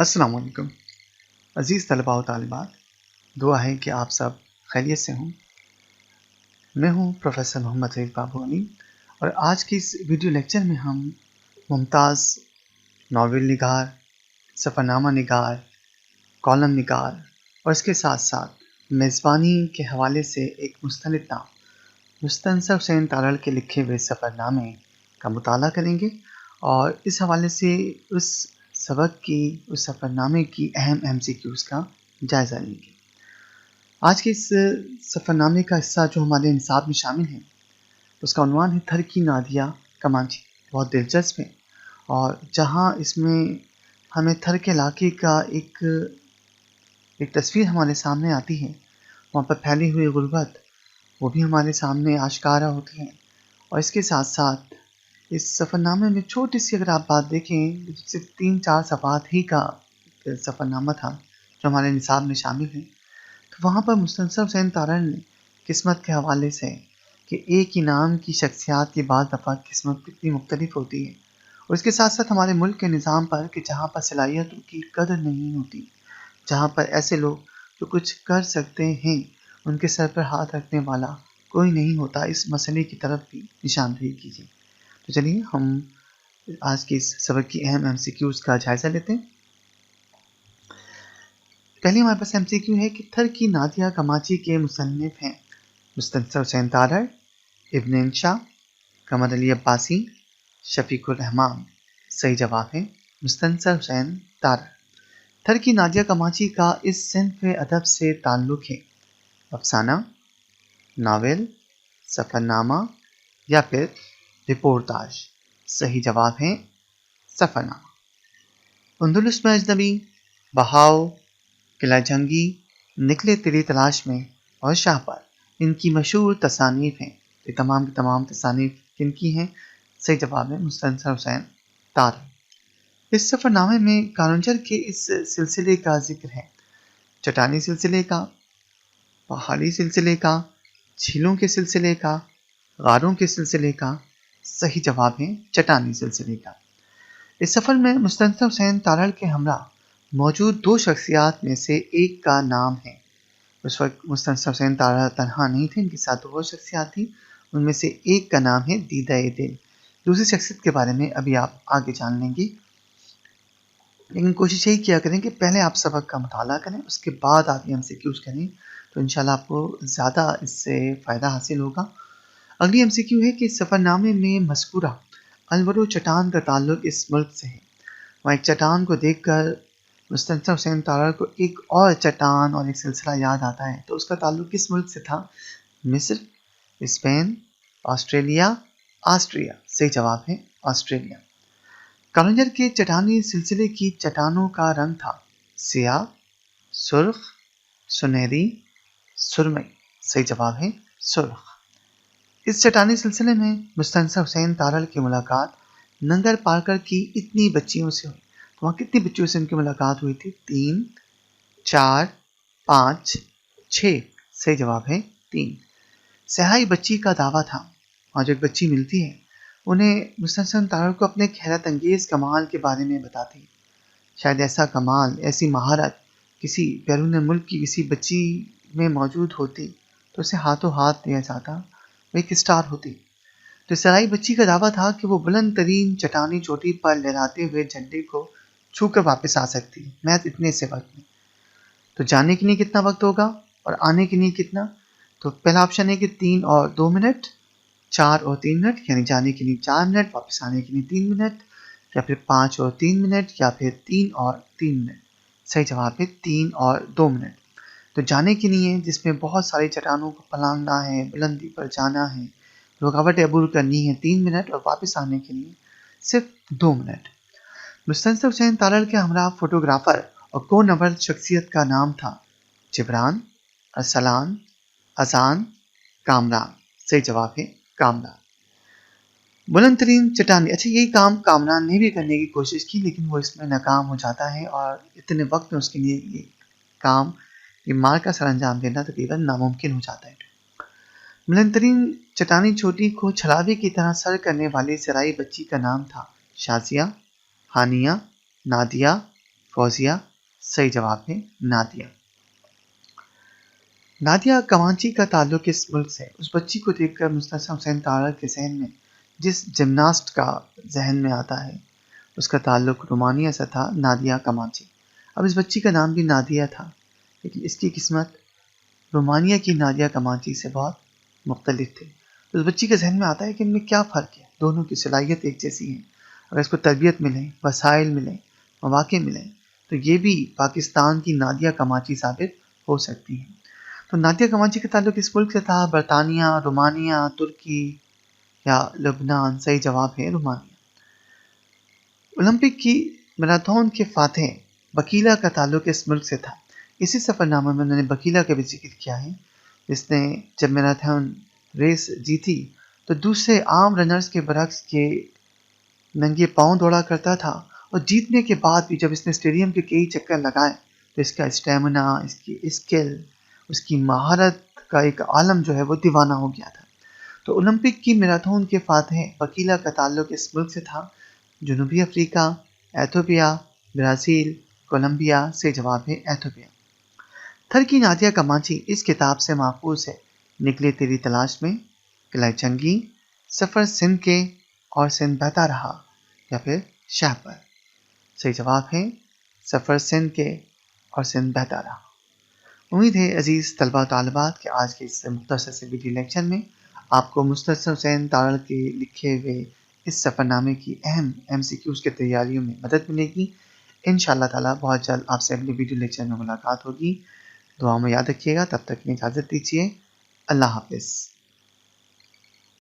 अस्सलाम वालेकुम अज़ीज़ तलबा व तालिबात। दुआ है कि आप सब खैरियत से हों। मैं हूं प्रोफेसर मोहम्मद रईस बाबूनी और आज की इस वीडियो लेक्चर में हम मुमताज़ नावल निगार, सफ़रनामा निगार, कॉलम निगार और इसके साथ साथ मेज़बानी के हवाले से एक मुस्तनद नाम मुस्तनसर हुसैन तारड़ के लिखे हुए सफ़रनामे का मुताला करेंगे और इस हवाले से उस सबक की, उस सफ़रनामे की अहम MCQs का जायज़ा लेंगे। आज के इस सफ़रनामे का हिस्सा जो हमारे निसाब में शामिल है उसका उन्वान है थर की नादिया कमांची। बहुत दिलचस्प है और जहाँ इसमें हमें थर के इलाके का एक तस्वीर हमारे सामने आती है, वहाँ पर फैली हुई गुर्बत वो भी हमारे सामने आश्कारा होती है। और इसके साथ साथ इस सफ़रनामे में छोटी सी अगर आप बात देखें, सिर्फ 3-4 सफ़हात ही का सफ़रनामा था जो हमारे निसाब में शामिल है, तो वहाँ पर मुस्तनसर हुसैन तारड़ ने किस्मत के हवाले से कि एक ही नाम की शख्सियात की बाज़ दफ़ा किस्मत कितनी मुख्तलिफ होती है, और इसके साथ साथ हमारे मुल्क के निज़ाम पर कि जहाँ पर सलाहियतों की कदर नहीं होती, जहाँ पर ऐसे लोग जो कुछ कर सकते हैं उनके सर पर हाथ रखने वाला कोई नहीं होता, इस मसले की तरफ भी निशानदेही कीजिए। तो चलिए हम आज की इस सबक की अहम MCQs का जायज़ा लेते हैं। पहले हमारे पास MCQ है कि थर की नादिया कमाची के मुसन्निफ हैं मुस्तनसर हुसैन तारड़, इब्न इंशा, कमर अली अब्बासी, शफीकुर रहमान। सही जवाब है मुस्तनसर हुसैन तारड़। थर की नादिया कमाची का इस सिन्फ अदब से ताल्लुक़ है अफसाना, नावल, सफ़रनामा या फिर रिपोर्टाज। सही जवाब है सफ़रनामा। अंदलुस में अजनबी, बहाव, किला जंगी, निकले तेरी तलाश में और शाहपर इनकी मशहूर तसानीफ हैं। ये तमाम की तमाम तसानीफ किनकी हैं? सही जवाब है मुस्तनसर हुसैन तारड़। इस सफ़रनामे में कालंजर के इस सिलसिले का जिक्र है, चटानी सिलसिले का, पहाड़ी सिलसिले का, झीलों के सिलसिले का, गारों के सिलसिले का। सही जवाब है चटानी सिलसिले का। इस सफ़र में मुस्तनसर हुसैन तारड़ के हमरा मौजूद 2 शख्सियात में से एक का नाम है। उस वक्त मुस्तनसर हुसैन तारड़ तन्हा नहीं थे, इनके साथ 2 शख्सियात थी, उनमें से एक का नाम है दीदा दिल। दूसरी शख्सियत के बारे में अभी आप आगे जान लेंगे, लेकिन कोशिश यही किया करें कि पहले आप सबक का मुताला करें, उसके बाद आप MCQs करें, तो इंशाल्लाह आपको ज़्यादा इससे फ़ायदा हासिल होगा। अगली MCQ है कि सफ़रनामे में मज़कूरा अलवरो चट्टान का ताल्लुक़ इस मुल्क से है। वहाँ एक चट्टान को देखकर मुस्तनसर हुसैन तारड़ को एक और चट्टान और एक सिलसिला याद आता है, तो उसका ताल्लुक़ किस मुल्क से था? मिस्र, स्पेन, ऑस्ट्रेलिया, ऑस्ट्रिया। सही जवाब है ऑस्ट्रेलिया। कालंजर के चट्टानी सिलसिले की चट्टानों का रंग था सियाह, सुर्ख, सुनहरी, सुरमई। सही जवाब है सुर्ख। इस चट्टानी सिलसिले में मुस्तनसर हुसैन तारड़ की मुलाकात नंगर पारकर की इतनी बच्चियों से हुई। तो वहाँ कितनी बच्चियों से उनकी मुलाकात हुई थी? 3, 4, 5, 6। सही जवाब है 3। सहाई बच्ची का दावा था, वहाँ जो एक बच्ची मिलती है उन्हें मुस्तनसर तारड़ को अपने हैरत अंगेज़ कमाल के बारे में बताती है। शायद ऐसा कमाल, ऐसी महारत किसी बैरून मुल्क की किसी बच्ची में मौजूद होती तो उसे हाथों हाथ दिया जाता, वो एक स्टार होती। तो सराई बच्ची का दावा था कि वो बुलंद तरीन चट्टानी चोटी पर लहराते हुए झंडे को छूकर वापस आ सकती है महज इतने से वक्त में। तो जाने के लिए कितना वक्त होगा और आने के लिए कितना? तो पहला ऑप्शन है कि 3 और 2 मिनट, 4 और 3 मिनट, यानी जाने के लिए 4 मिनट, वापस आने के लिए 3 मिनट, या फिर 5 और 3 मिनट, या फिर 3 और 3 मिनट। सही जवाब है 3 और 2 मिनट। तो जाने के लिए जिसमें बहुत सारी चट्टानों को पलांगना है, बुलंदी पर जाना है, रुकावटें अबूर करनी है 3 मिनट, और वापस आने के लिए सिर्फ 2 मिनट। मुस्तनसर हुसैन तारड़ के हमरा फोटोग्राफर और को नंबर शख्सियत का नाम था जिब्रान, अरसलान, अजान, कामरान। सही जवाब है कामरान। बुलंद तरीन चट्टानी, अच्छा यही काम कामरान ने भी करने की कोशिश की, लेकिन वो इसमें नाकाम हो जाता है और इतने वक्त में उसके लिए ये काम, ये मार का सर अंजाम देना तकरीबन नामुमकिन हो जाता है। बुलंद तरीन चट्टानी चोटी को छलावे की तरह सर करने वाली सराई बच्ची का नाम था शाजिया, हानिया, नादिया, فوزیہ، صحیح جواب ہے نادیہ۔ نادیہ کمانچی کا تعلق اس ملک سے اس بچی کو دیکھ کر مستنصر حسین تارڑ کے ذہن میں جس جمناسٹ کا ذہن میں آتا ہے اس کا تعلق رومانیہ سے تھا، نادیہ کمانچی۔ اب اس بچی کا نام بھی نادیہ تھا، لیکن اس کی قسمت رومانیہ کی نادیہ کمانچی سے بہت مختلف تھی۔ اس بچی کے ذہن میں آتا ہے کہ ان میں کیا فرق ہے، دونوں کی صلاحیت ایک جیسی ہیں، اگر اس کو تربیت ملے، وسائل ملیں، مواقع ملیں تو یہ بھی پاکستان کی نادیہ کمانچی ثابت ہو سکتی ہیں۔ تو نادیہ کمانچی کا تعلق اس ملک سے تھا، برطانیہ، رومانیہ، ترکی یا لبنان؟ صحیح جواب ہے رومانیہ۔ اولمپک کی میراتھن کے فاتح بکیلا کا تعلق اس ملک سے تھا۔ اسی سفر نامے میں انہوں نے بکیلا کا بھی ذکر کیا ہے، جس نے جب میراتھن ریس جیتی تو دوسرے عام رنرز کے برعکس کے ننگے پاؤں دوڑا کرتا تھا، اور جیتنے کے بعد بھی جب اس نے اسٹیڈیم کے کئی چکر لگائے تو اس کا اسٹیمنا، اس کی اسکل، اس کی مہارت کا ایک عالم جو ہے وہ دیوانہ ہو گیا تھا۔ تو اولمپک کی میراتھن کے فاتح بکیلا کا تعلق اس ملک سے تھا، جنوبی افریقہ، ایتھوپیا، برازیل، کولمبیا۔ سے جواب ہے ایتھوپیا۔ تھر کی نادیہ کمانچی اس کتاب سے ماخوذ ہے، نکلے تیری تلاش میں، قلعہ چنگی، سفر سندھ کے اور سندھ بہتا رہا، یا پھر شاہ پر؟ صحیح جواب ہے سفر سندھ کے اور سندھ بہتا رہا۔ امید ہے عزیز طلبہ و طالبات کہ آج کے اس مختصر سے ویڈیو لیکچر میں آپ کو مستنصر حسین تارڑ کے لکھے ہوئے اس سفر نامے کی اہم MCQs کی تیاریوں میں مدد ملے گی۔ انشاءاللہ تعالیٰ بہت جلد آپ سے اگلی ویڈیو لیکچر میں ملاقات ہوگی۔ دعا میں یاد رکھیے گا، تب تک اجازت دیجیے۔ اللہ حافظ۔